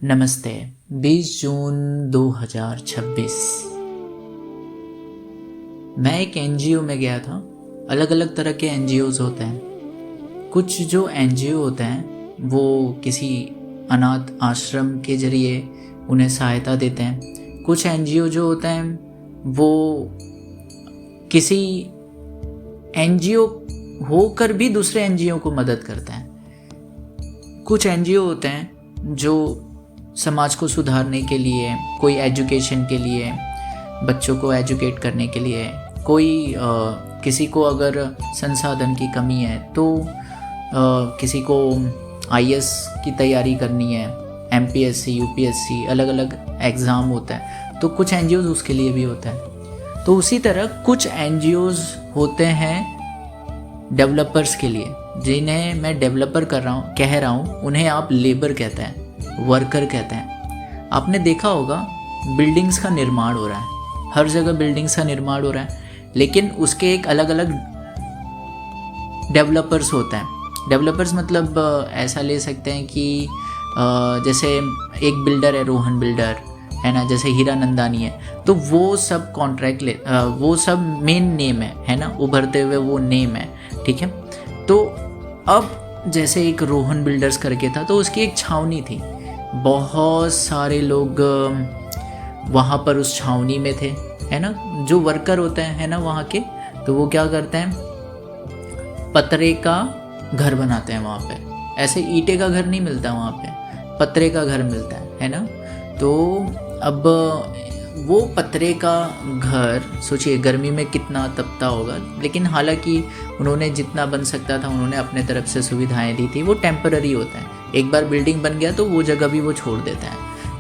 नमस्ते। 20 जून 2026 मैं एक एनजीओ में गया था। अलग अलग तरह के एनजीओज़ होते हैं। कुछ जो एनजीओ होते हैं वो किसी अनाथ आश्रम के ज़रिए उन्हें सहायता देते हैं। कुछ एनजीओ जो होते हैं वो किसी एनजीओ होकर भी दूसरे एनजीओ को मदद करते हैं। कुछ एनजीओ होते हैं जो समाज को सुधारने के लिए, कोई एजुकेशन के लिए, बच्चों को एजुकेट करने के लिए, कोई किसी को अगर संसाधन की कमी है तो किसी को आईएएस की तैयारी करनी है, एमपीएससी, यूपीएससी, अलग अलग एग्ज़ाम होता है, तो कुछ एनजीओज़ उसके लिए भी होता है। तो उसी तरह कुछ एनजीओज़ होते हैं डेवलपर्स के लिए, जिन्हें मैं डेवलपर कह रहा हूँ, उन्हें आप लेबर कहते हैं, वर्कर कहते हैं। आपने देखा होगा बिल्डिंग्स का निर्माण हो रहा है, हर जगह बिल्डिंग्स का निर्माण हो रहा है, लेकिन उसके एक अलग अलग डेवलपर्स होते हैं। डेवलपर्स मतलब ऐसा ले सकते हैं कि जैसे एक बिल्डर है, रोहन बिल्डर है ना, जैसे हीरा नंदानी है, तो वो सब कॉन्ट्रैक्ट वो सब मेन नेम है ना, उभरते हुए वो नेम है, ठीक है। तो अब जैसे एक रोहन बिल्डर्स करके था, तो उसकी एक छावनी थी, बहुत सारे लोग वहाँ पर उस छावनी में थे, है ना। जो वर्कर होते हैं, है ना, वहाँ के, तो वो क्या करते हैं, पतरे का घर बनाते हैं वहाँ पे। ऐसे ईंटे का घर नहीं मिलता वहाँ पे, पतरे का घर मिलता है ना। तो अब वो पतरे का घर, सोचिए गर्मी में कितना तपता होगा, लेकिन हालांकि उन्होंने जितना बन सकता था उन्होंने अपने तरफ से सुविधाएं दी थी। वो टेम्पररी होता है, एक बार बिल्डिंग बन गया तो वो जगह भी वो छोड़ देता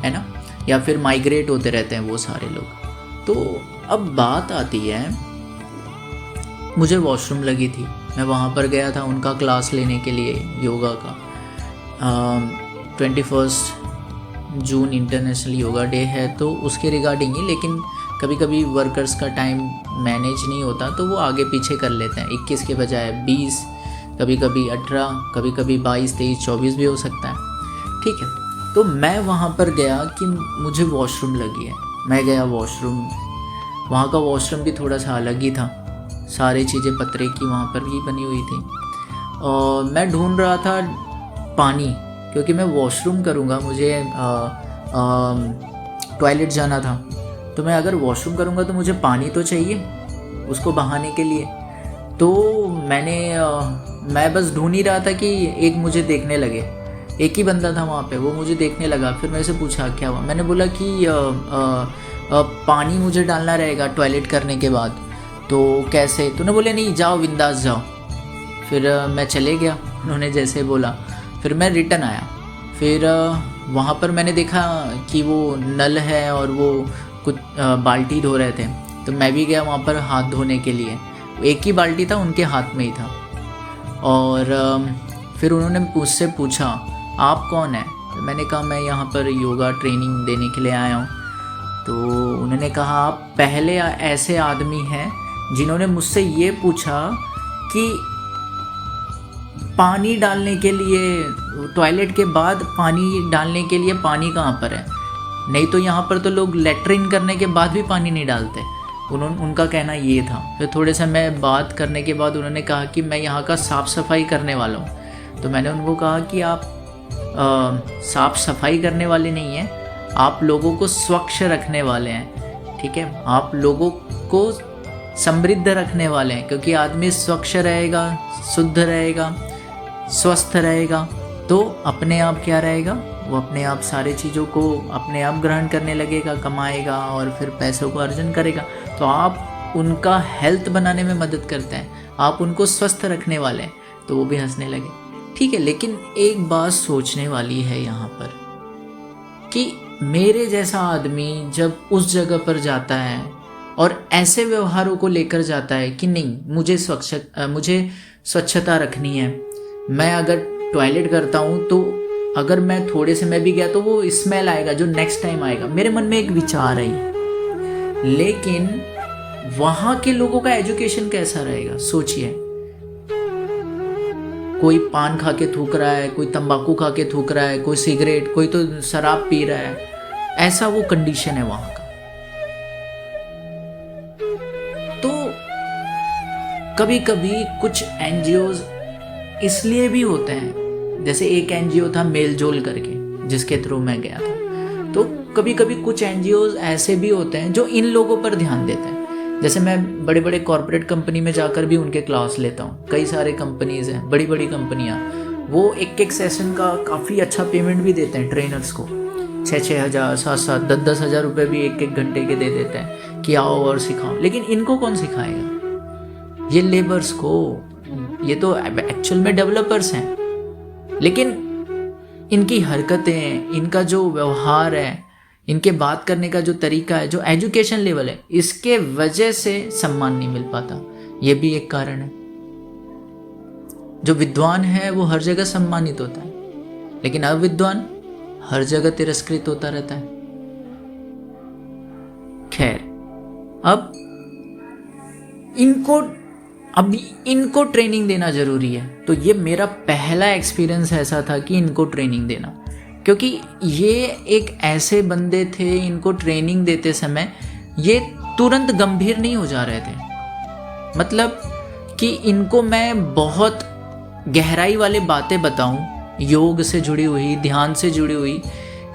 है ना, या फिर माइग्रेट होते रहते हैं वो सारे लोग। तो अब बात आती है, मुझे वॉशरूम लगी थी, मैं वहाँ पर गया था उनका क्लास लेने के लिए योगा का। 21 जून इंटरनेशनल योगा डे है, तो उसके रिगार्डिंग ही, लेकिन कभी कभी वर्कर्स का टाइम मैनेज नहीं होता तो वो आगे पीछे कर लेते हैं, 21 के बजाय 20, कभी कभी 18, कभी कभी 22, 23, 24 भी हो सकता है, ठीक है। तो मैं वहाँ पर गया कि मुझे वॉशरूम लगी है, मैं गया वॉशरूम। वहाँ का वॉशरूम भी थोड़ा सा अलग ही था, सारी चीज़ें पतरे की वहाँ पर ही बनी हुई थी। और मैं ढूंढ रहा था पानी, क्योंकि मैं वॉशरूम करूँगा, मुझे टॉयलेट जाना था, तो मैं अगर वॉशरूम करूँगा तो मुझे पानी तो चाहिए उसको बहाने के लिए। तो मैं बस ढूंढ ही रहा था कि एक मुझे देखने लगे, एक ही बंदा था वहाँ पे, वो मुझे देखने लगा। फिर मेरे से पूछा क्या हुआ, मैंने बोला कि पानी मुझे डालना रहेगा टॉयलेट करने के बाद, तो कैसे? तूने बोले नहीं, जाओ बिंदास जाओ। फिर मैं चले गया, उन्होंने जैसे बोला। फिर मैं रिटर्न आया, फिर वहाँ पर मैंने देखा कि वो नल है और वो कुछ बाल्टी धो रहे थे, तो मैं भी गया वहाँ पर हाथ धोने के लिए। एक ही बाल्टी था, उनके हाथ में ही था। और फिर उन्होंने मुझसे पूछा आप कौन है, तो मैंने कहा मैं यहाँ पर योगा ट्रेनिंग देने के लिए आया हूँ। तो उन्होंने कहा आप पहले ऐसे आदमी हैं जिन्होंने मुझसे ये पूछा कि पानी डालने के लिए, टॉयलेट के बाद पानी डालने के लिए पानी कहाँ पर है, नहीं तो यहाँ पर तो लोग लेटरिन करने के बाद भी पानी नहीं डालते। उनका कहना ये था। फिर थोड़े से मैं बात करने के बाद उन्होंने कहा कि मैं यहाँ का साफ़ सफाई करने वाला हूँ। तो मैंने उनको कहा कि आप साफ़ सफाई करने वाले नहीं हैं, आप लोगों को स्वच्छ रखने वाले हैं, ठीक है, आप लोगों को समृद्ध रखने वाले हैं, क्योंकि आदमी स्वच्छ रहेगा, शुद्ध रहेगा, स्वस्थ रहेगा, तो अपने आप क्या रहेगा, वो अपने आप सारी चीज़ों को अपने आप ग्रहण करने लगेगा, कमाएगा और फिर पैसों को अर्जन करेगा। तो आप उनका हेल्थ बनाने में मदद करते हैं, आप उनको स्वस्थ रखने वाले हैं। तो वो भी हंसने लगे, ठीक है। लेकिन एक बात सोचने वाली है यहाँ पर कि मेरे जैसा आदमी जब उस जगह पर जाता है और ऐसे व्यवहारों को लेकर जाता है कि नहीं, मुझे स्वच्छता रखनी है, मैं अगर टॉयलेट करता हूँ तो अगर मैं थोड़े से मैं भी गया तो वो स्मेल आएगा जो नेक्स्ट टाइम आएगा, मेरे मन में एक विचार है। लेकिन वहाँ के लोगों का एजुकेशन कैसा रहेगा, सोचिए। कोई पान खा के थूक रहा है, कोई तंबाकू खा के थूक रहा है, कोई सिगरेट, कोई तो शराब पी रहा है। ऐसा वो कंडीशन है वहाँ का। तो कभी कभी कुछ एनजीओज इसलिए भी होते हैं, जैसे एक एनजीओ था मेलजोल करके जिसके थ्रू मैं गया था। तो कभी कभी कुछ एनजीओज ऐसे भी होते हैं जो इन लोगों पर ध्यान देते हैं। जैसे मैं बड़े बड़े कॉर्पोरेट कंपनी में जाकर भी उनके क्लास लेता हूँ। कई सारे कंपनीज़ हैं, बड़ी बड़ी कंपनियाँ, वो एक एक सेशन का काफ़ी अच्छा पेमेंट भी देते हैं ट्रेनर्स को। 6,000 7,000 10,000 रुपये भी एक एक घंटे के दे देते हैं कि आओ और सिखाओ। लेकिन इनको कौन सिखाएगा? ये लेबर्स को। ये तो एक्चुअल में डेवलपर्स हैं, लेकिन इनकी हरकतें, इनका जो व्यवहार है, इनके बात करने का जो तरीका है, जो एजुकेशन लेवल है, इसके वजह से सम्मान नहीं मिल पाता। ये भी एक कारण है। जो विद्वान है वो हर जगह सम्मानित होता है, लेकिन अविद्वान हर जगह तिरस्कृत होता रहता है। खैर, अब इनको ट्रेनिंग देना जरूरी है। तो ये मेरा पहला एक्सपीरियंस ऐसा था कि इनको ट्रेनिंग देना, क्योंकि ये एक ऐसे बंदे थे, इनको ट्रेनिंग देते समय ये तुरंत गंभीर नहीं हो जा रहे थे। मतलब कि इनको मैं बहुत गहराई वाली बातें बताऊं, योग से जुड़ी हुई, ध्यान से जुड़ी हुई,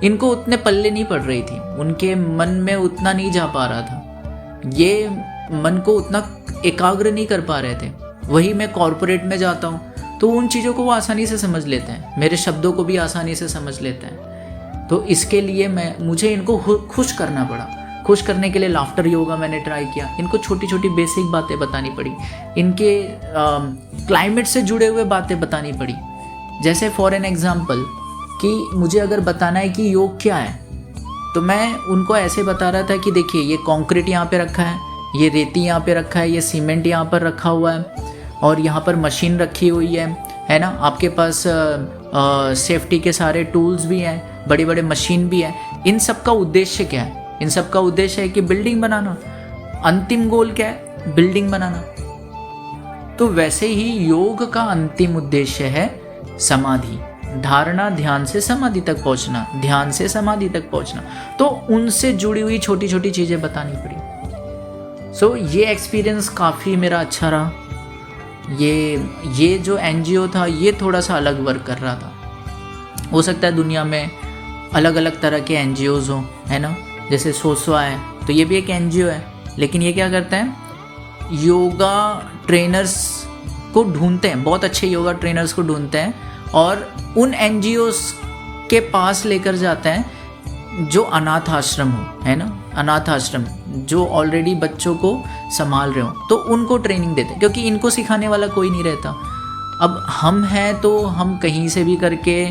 इनको उतने पल्ले नहीं पड़ रही थी। उनके मन में उतना नहीं जा पा रहा था, ये मन को उतना एकाग्र नहीं कर पा रहे थे। वही मैं कॉर्पोरेट में जाता हूँ तो उन चीज़ों को वो आसानी से समझ लेते हैं, मेरे शब्दों को भी आसानी से समझ लेते हैं। तो इसके लिए मुझे इनको खुश करना पड़ा। खुश करने के लिए लाफ्टर योगा मैंने ट्राई किया। इनको छोटी छोटी बेसिक बातें बतानी पड़ी, इनके क्लाइमेट से जुड़े हुए बातें बतानी पड़ी। जैसे फॉर एन एग्जाम्पल कि मुझे अगर बताना है कि योग क्या है, तो मैं उनको ऐसे बता रहा था कि देखिए, ये कंक्रीट यहाँ पे रखा है, ये रेती यहाँ पे रखा है, ये सीमेंट यहाँ पर रखा हुआ है, और यहाँ पर मशीन रखी हुई है ना। आपके पास सेफ्टी के सारे टूल्स भी हैं, बड़े बड़े मशीन भी हैं। इन सब का उद्देश्य क्या है? इन सब का उद्देश्य है कि बिल्डिंग बनाना। अंतिम गोल क्या है? बिल्डिंग बनाना। तो वैसे ही योग का अंतिम उद्देश्य है समाधि, धारणा, ध्यान से समाधि तक पहुंचना, ध्यान से समाधि तक पहुंचना। तो उनसे जुड़ी हुई छोटी छोटी चीज़ें बतानी पड़ी। ये एक्सपीरियंस काफ़ी मेरा अच्छा रहा। ये जो एनजीओ था ये थोड़ा सा अलग वर्क कर रहा था। हो सकता है दुनिया में अलग अलग तरह के एनजीओज हों, है ना। जैसे सोसवा है, तो ये भी एक एनजीओ है, लेकिन ये क्या करते हैं? योगा ट्रेनर्स को ढूंढते हैं, बहुत अच्छे योगा ट्रेनर्स को ढूंढते हैं और उन एनजीओज के पास लेकर जाते हैं जो अनाथ आश्रम हो, है ना, अनाथ आश्रम जो ऑलरेडी बच्चों को संभाल रहे हो, तो उनको ट्रेनिंग देते हैं, क्योंकि इनको सिखाने वाला कोई नहीं रहता। अब हम हैं तो हम कहीं से भी करके,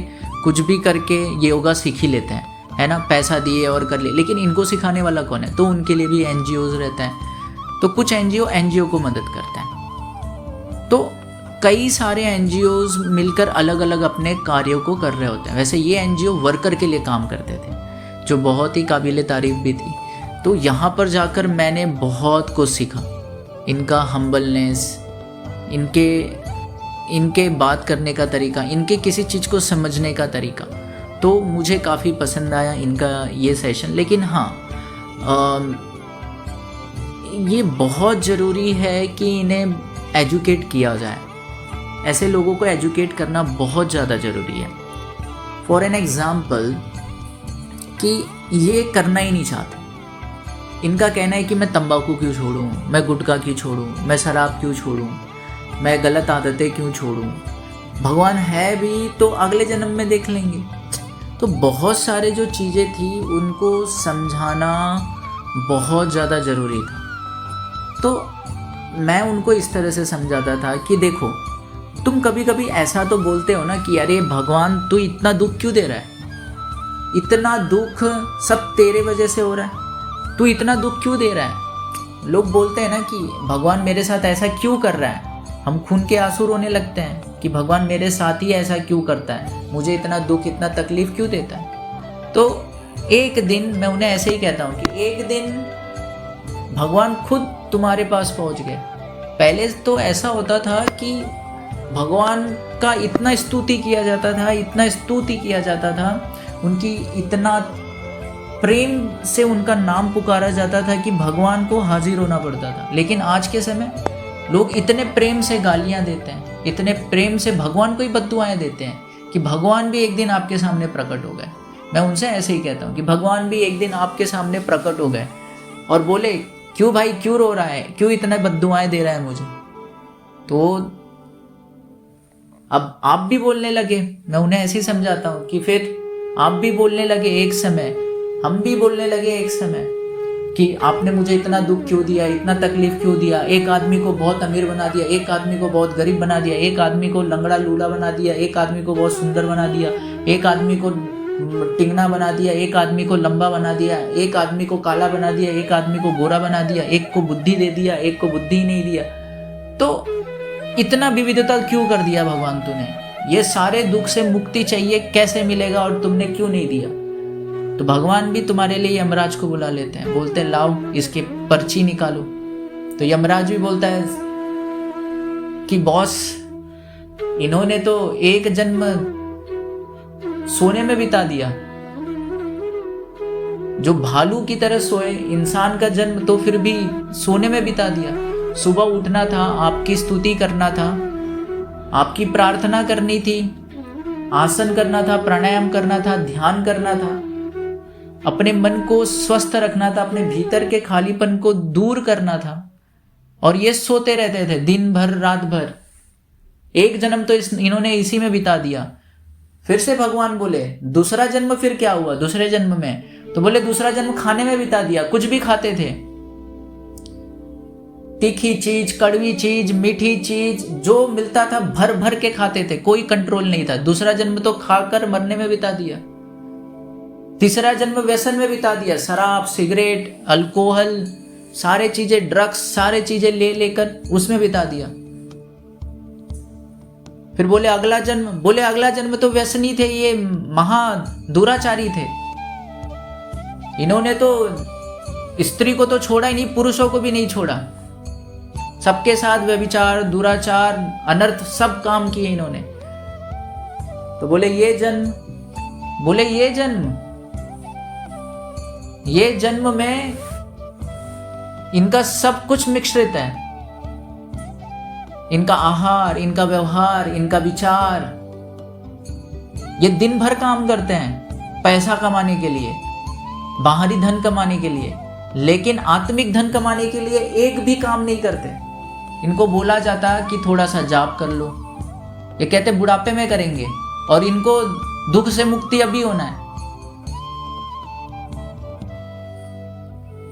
कुछ भी करके योगा सीख ही लेते हैं, है ना, पैसा दिए और कर ले। लेकिन इनको सिखाने वाला कौन है? तो उनके लिए भी एनजीओज रहते हैं। तो कुछ एनजीओ को मदद करते हैं। तो कई सारे एनजीओज मिलकर अलग अलग अपने कार्यों को कर रहे होते हैं। वैसे ये एनजीओ वर्कर के लिए काम करते थे, जो बहुत ही काबिल तारीफ भी थी। तो यहाँ पर जाकर मैंने बहुत कुछ सीखा। इनका हम्बलनेस, इनके बात करने का तरीका, इनके किसी चीज़ को समझने का तरीका, तो मुझे काफ़ी पसंद आया इनका ये सेशन। लेकिन हाँ, ये बहुत ज़रूरी है कि इन्हें एजुकेट किया जाए। ऐसे लोगों को एजुकेट करना बहुत ज़्यादा ज़रूरी है। फॉर एन एग्ज़ाम्पल कि ये करना ही नहीं चाहते। इनका कहना है कि मैं तंबाकू क्यों छोड़ूं, मैं गुटखा क्यों छोड़ूं, मैं शराब क्यों छोड़ूं, मैं गलत आदतें क्यों छोड़ूं, भगवान है भी तो अगले जन्म में देख लेंगे। तो बहुत सारे जो चीज़ें थी उनको समझाना बहुत ज़्यादा ज़रूरी था। तो मैं उनको इस तरह से समझाता था कि देखो, तुम कभी कभी ऐसा तो बोलते हो ना कि अरे भगवान तू इतना दुख क्यों दे रहा है, इतना दुख सब तेरे वजह से हो रहा है, तू इतना दुख क्यों दे रहा है। लोग बोलते हैं ना कि भगवान मेरे साथ ऐसा क्यों कर रहा है। हम खून के आंसू रोने लगते हैं कि भगवान मेरे साथ ही ऐसा क्यों करता है, मुझे इतना दुख, इतना तकलीफ क्यों देता है। तो एक दिन मैं उन्हें ऐसे ही कहता हूँ कि एक दिन भगवान खुद तुम्हारे पास पहुँच गए। पहले तो ऐसा होता था कि भगवान का इतना स्तुति किया जाता था, इतना स्तुति किया जाता था, उनकी इतना प्रेम से उनका नाम पुकारा जाता था कि भगवान को हाजिर होना पड़ता था। लेकिन आज के समय लोग इतने प्रेम से गालियां देते हैं, इतने प्रेम से भगवान को ही बद्दुआएं देते हैं कि भगवान भी एक दिन आपके सामने प्रकट हो गए। मैं उनसे ऐसे ही कहता हूँ कि भगवान भी एक दिन आपके सामने प्रकट हो गए और बोले, क्यों भाई, क्यों रो रहा है, क्यों इतने बद्दुआएं दे रहा है मुझे। तो अब आप भी बोलने लगे। मैं उन्हें ऐसे ही समझाता हूँ कि फिर आप भी बोलने लगे एक समय, हम भी बोलने लगे एक समय कि आपने मुझे इतना दुख क्यों दिया, इतना तकलीफ क्यों दिया। एक आदमी को बहुत अमीर बना दिया, एक आदमी को बहुत गरीब बना दिया, एक आदमी को लंगड़ा लूला बना दिया, एक आदमी को बहुत सुंदर बना दिया, एक आदमी को टिंगना बना दिया, एक आदमी को लंबा बना दिया, एक आदमी को काला बना दिया, एक आदमी को गोरा बना दिया, एक को बुद्धि दे दिया, एक को बुद्धि ही नहीं दिया। तो इतना विविधता क्यों कर दिया भगवान तूने? ये सारे दुख से मुक्ति चाहिए, कैसे मिलेगा और तुमने क्यों नहीं दिया? तो भगवान भी तुम्हारे लिए यमराज को बुला लेते हैं, बोलते हैं लाओ इसकी पर्ची निकालो। तो यमराज भी बोलता है कि बॉस, इन्होंने तो एक जन्म सोने में बिता दिया, जो भालू की तरह सोए, इंसान का जन्म तो फिर भी सोने में बिता दिया। सुबह उठना था, आपकी स्तुति करना था, आपकी प्रार्थना करनी थी, आसन करना था, प्राणायाम करना था, ध्यान करना था, अपने मन को स्वस्थ रखना था, अपने भीतर के खालीपन को दूर करना था, और ये सोते रहते थे दिन भर रात भर। एक जन्म तो इन्होंने इसी में बिता दिया। फिर से भगवान बोले, दूसरा जन्म फिर क्या हुआ दूसरे जन्म में? तो बोले दूसरा जन्म खाने में बिता दिया, कुछ भी खाते थे, तीखी चीज, कड़वी चीज, मीठी चीज, जो मिलता था भर भर के खाते थे, कोई कंट्रोल नहीं था। दूसरा जन्म तो खाकर मरने में बिता दिया। तीसरा जन्म व्यसन में बिता दिया, शराब, सिगरेट, अल्कोहल, सारे चीजें, ड्रग्स, सारे चीजें ले लेकर उसमें बिता दिया। फिर बोले अगला जन्म, बोले अगला जन्म तो व्यसनी थे, ये महा दुराचारी थे, इन्होंने तो स्त्री को तो छोड़ा ही नहीं, पुरुषों को भी नहीं छोड़ा, सबके साथ व्यभिचार, दुराचार, अनर्थ सब काम किए इन्होंने। तो बोले ये जन्म, बोले ये जन्म में इनका सब कुछ मिश्रित है, इनका आहार, इनका व्यवहार, इनका विचार, ये दिन भर काम करते हैं पैसा कमाने के लिए, बाहरी धन कमाने के लिए, लेकिन आत्मिक धन कमाने के लिए एक भी काम नहीं करते। इनको बोला जाता है कि थोड़ा सा जाप कर लो, ये कहते बुढ़ापे में करेंगे, और इनको दुख से मुक्ति अभी होना है।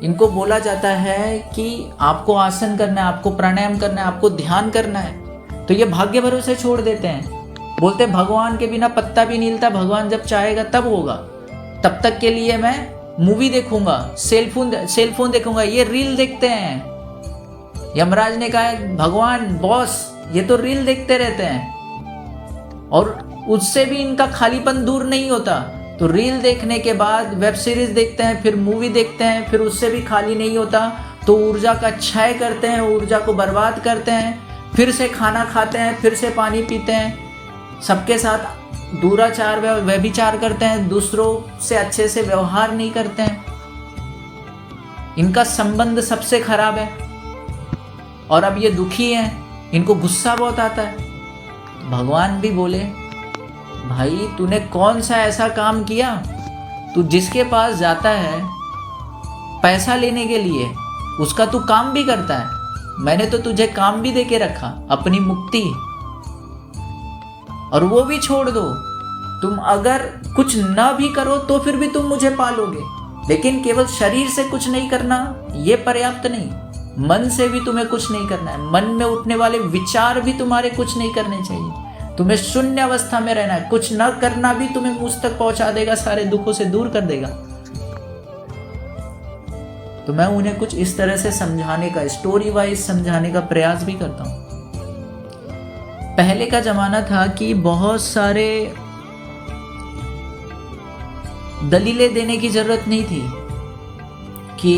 इनको बोला जाता है कि आपको आसन करना है, आपको प्राणायाम करना है, आपको ध्यान करना है, तो ये भाग्य भरोसे छोड़ देते हैं। बोलते भगवान के बिना पत्ता भी नहीं हिलता, भगवान जब चाहेगा तब होगा, तब तक के लिए मैं मूवी देखूंगा, सेलफोन देखूंगा, ये रील देखते हैं। यमराज ने कहा भगवान बॉस, ये तो रील देखते रहते हैं और उससे भी इनका खालीपन दूर नहीं होता। तो रील देखने के बाद वेब सीरीज देखते हैं, फिर मूवी देखते हैं, फिर उससे भी खाली नहीं होता, तो ऊर्जा का क्षय करते हैं, ऊर्जा को बर्बाद करते हैं, फिर से खाना खाते हैं, फिर से पानी पीते हैं, सबके साथ दुराचार व्यभिचार करते हैं, दूसरों से अच्छे से व्यवहार नहीं करते हैं, इनका संबंध सबसे खराब है, और अब ये दुखी हैं, इनको गुस्सा बहुत आता है। तो भगवान भी बोले भाई तूने कौन सा ऐसा काम किया, तू जिसके पास जाता है पैसा लेने के लिए, उसका तू काम भी करता है। मैंने तो तुझे काम भी देके रखा, अपनी मुक्ति, और वो भी छोड़ दो। तुम अगर कुछ ना भी करो तो फिर भी तुम मुझे पालोगे, लेकिन केवल शरीर से कुछ नहीं करना ये पर्याप्त नहीं, मन से भी तुम्हें कुछ नहीं करना है। मन में उठने वाले विचार भी तुम्हारे कुछ नहीं करने चाहिए, तुम्हें शून्य अवस्था में रहना है। कुछ न करना भी तुम्हें मुझ तक पहुंचा देगा, सारे दुखों से दूर कर देगा। तो मैं उन्हें कुछ इस तरह से समझाने का, स्टोरी वाइज समझाने का प्रयास भी करता हूं। पहले का जमाना था कि बहुत सारे दलीलें देने की जरूरत नहीं थी कि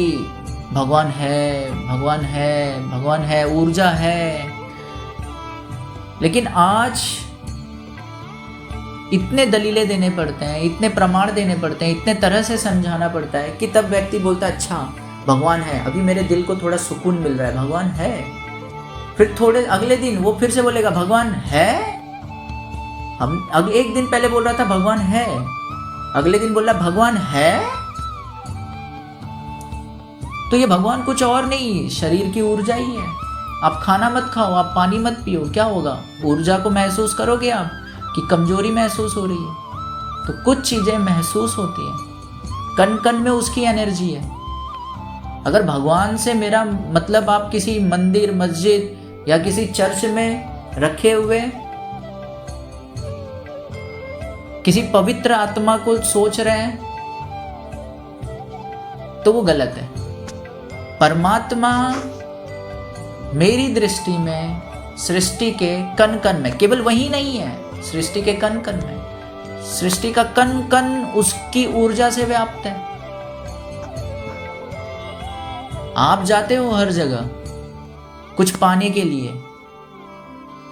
भगवान है, भगवान है, भगवान है, ऊर्जा है। लेकिन आज इतने दलीलें देने पड़ते हैं, इतने प्रमाण देने पड़ते हैं, इतने तरह से समझाना पड़ता है कि तब व्यक्ति बोलता है अच्छा भगवान है, अभी मेरे दिल को थोड़ा सुकून मिल रहा है, भगवान है। फिर थोड़े अगले दिन वो फिर से बोलेगा भगवान है। एक दिन पहले बोल रहा था भगवान है, अगले दिन बोल रहा भगवान है। तो ये भगवान कुछ और नहीं, शरीर की ऊर्जा ही है। आप खाना मत खाओ, आप पानी मत पियो, क्या होगा? ऊर्जा को महसूस करोगे आप कि कमजोरी महसूस हो रही है। तो कुछ चीजें महसूस होती हैं, कण कण में उसकी एनर्जी है। अगर भगवान से मेरा मतलब आप किसी मंदिर, मस्जिद या किसी चर्च में रखे हुए किसी पवित्र आत्मा को सोच रहे हैं तो वो गलत है। परमात्मा मेरी दृष्टि में सृष्टि के कण कण में, केवल वही नहीं है, सृष्टि के कण कण में, सृष्टि का कण कण उसकी ऊर्जा से व्याप्त है। आप जाते हो हर जगह कुछ पाने के लिए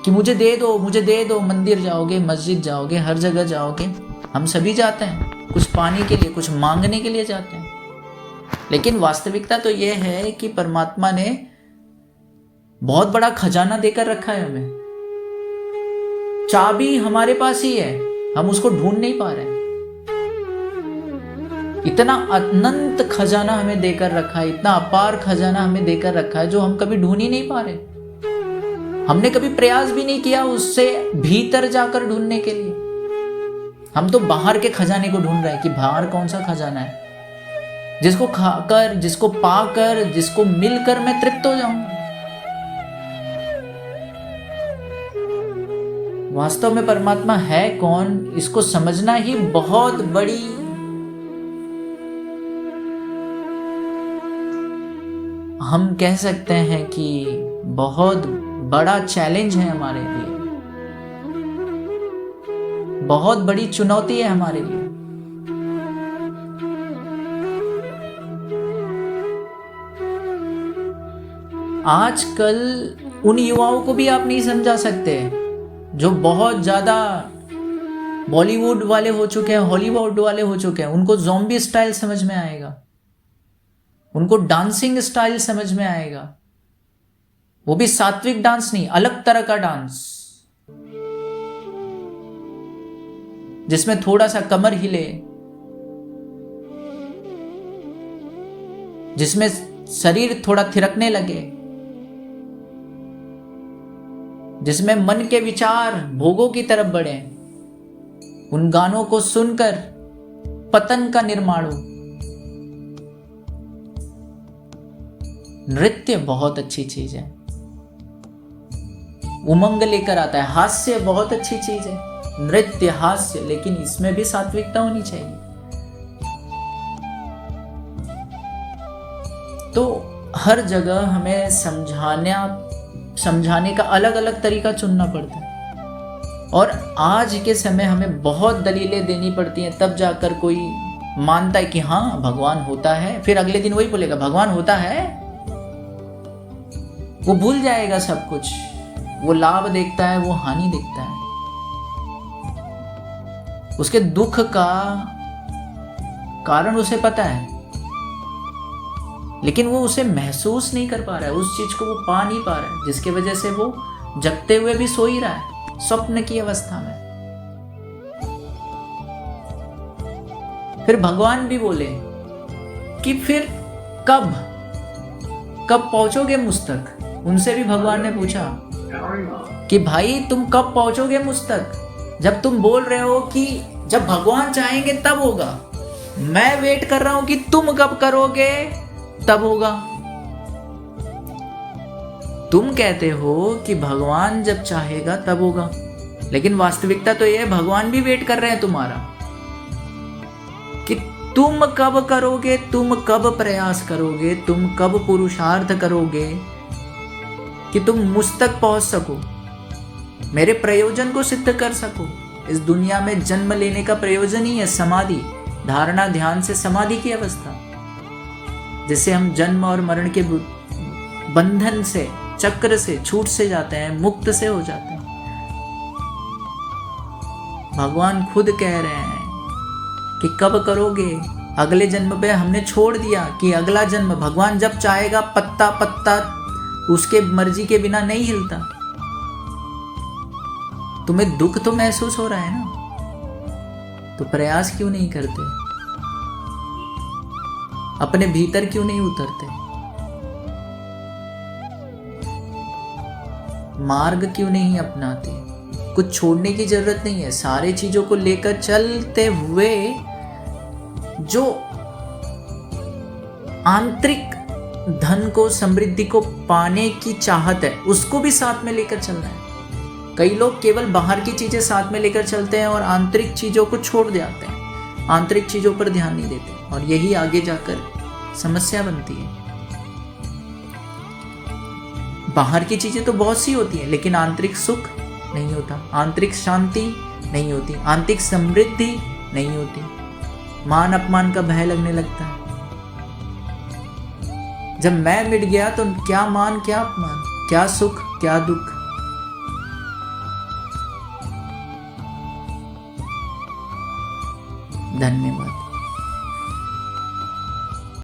कि मुझे दे दो, मुझे दे दो, मंदिर जाओगे, मस्जिद जाओगे, हर जगह जाओगे, हम सभी जाते हैं कुछ पाने के लिए, कुछ मांगने के लिए जाते हैं। लेकिन वास्तविकता तो यह है कि परमात्मा ने बहुत बड़ा खजाना देकर रखा है हमें। चाबी हमारे पास ही है, हम उसको ढूंढ नहीं पा रहे। इतना अनंत खजाना हमें देकर रखा है, इतना अपार खजाना हमें देकर रखा है जो हम कभी ढूंढ ही नहीं पा रहे। हमने कभी प्रयास भी नहीं किया उससे भीतर जाकर ढूंढने के लिए। हम तो बाहर के खजाने को ढूंढ रहे हैं कि बाहर कौन सा खजाना है जिसको खाकर, जिसको पाकर, जिसको मिलकर मैं तृप्त हो जाऊंगा। वास्तव में परमात्मा है कौन, इसको समझना ही बहुत बड़ी हम कह सकते हैं कि बहुत बड़ा चैलेंज है हमारे लिए, बहुत बड़ी चुनौती है हमारे लिए। आजकल उन युवाओं को भी आप नहीं समझा सकते जो बहुत ज्यादा बॉलीवुड वाले हो चुके हैं, हॉलीवुड वाले हो चुके हैं। उनको ज़ॉम्बी स्टाइल समझ में आएगा, उनको डांसिंग स्टाइल समझ में आएगा, वो भी सात्विक डांस नहीं, अलग तरह का डांस जिसमें थोड़ा सा कमर हिले, जिसमें शरीर थोड़ा थिरकने लगे, जिसमें मन के विचार भोगों की तरफ बढ़े। उन गानों को सुनकर पतन का निर्माण हो। नृत्य बहुत अच्छी चीज है, उमंग लेकर आता है। हास्य बहुत अच्छी चीज है, नृत्य, हास्य, लेकिन इसमें भी सात्विकता होनी चाहिए। तो हर जगह हमें समझाने का अलग अलग तरीका चुनना पड़ता है। और आज के समय हमें बहुत दलीलें देनी पड़ती हैं, तब जाकर कोई मानता है कि हाँ भगवान होता है। फिर अगले दिन वही बोलेगा भगवान होता है। वो भूल जाएगा सब कुछ, वो लाभ देखता है, वो हानि देखता है। उसके दुख का कारण उसे पता है, लेकिन वो उसे महसूस नहीं कर पा रहा है, उस चीज को वो पा नहीं पा रहा है, जिसकी वजह से वो जगते हुए भी सो ही रहा है, स्वप्न की अवस्था में। फिर भगवान भी बोले कि फिर कब पहुंचोगे मुझ तक। उनसे भी भगवान ने पूछा कि भाई तुम कब पहुंचोगे मुझ तक, जब तुम बोल रहे हो कि जब भगवान चाहेंगे तब होगा। मैं वेट कर रहा हूं कि तुम कब करोगे तब होगा। तुम कहते हो कि भगवान जब चाहेगा तब होगा, लेकिन वास्तविकता तो यह है भगवान भी वेट कर रहे हैं तुम्हारा कि तुम कब करोगे, तुम कब प्रयास करोगे, तुम कब पुरुषार्थ करोगे कि तुम मुझ तक पहुंच सको, मेरे प्रयोजन को सिद्ध कर सको। इस दुनिया में जन्म लेने का प्रयोजन ही है समाधि, धारणा, ध्यान से समाधि की अवस्था, जिससे हम जन्म और मरण के बंधन से, चक्र से छूट से जाते हैं, मुक्त से हो जाते हैं। भगवान खुद कह रहे हैं कि कब करोगे। अगले जन्म पे हमने छोड़ दिया कि अगला जन्म भगवान जब चाहेगा, पत्ता पत्ता उसके मर्जी के बिना नहीं हिलता। तुम्हें दुख तो महसूस हो रहा है ना, तो प्रयास क्यों नहीं करते? अपने भीतर क्यों नहीं उतरते? मार्ग क्यों नहीं अपनाते? कुछ छोड़ने की जरूरत नहीं है, सारे चीजों को लेकर चलते हुए जो आंतरिक धन को, समृद्धि को पाने की चाहत है, उसको भी साथ में लेकर चलना है। कई लोग केवल बाहर की चीजें साथ में लेकर चलते हैं और आंतरिक चीजों को छोड़ जाते हैं, आंतरिक चीजों पर ध्यान नहीं देते, और यही आगे जाकर समस्या बनती है। बाहर की चीजें तो बहुत सी होती हैं, लेकिन आंतरिक सुख नहीं होता, आंतरिक शांति नहीं होती, आंतरिक समृद्धि नहीं होती। मान अपमान का भय लगने लगता है। जब मैं मिट गया तो क्या मान, क्या अपमान, क्या सुख, क्या दुख। धन्यवाद।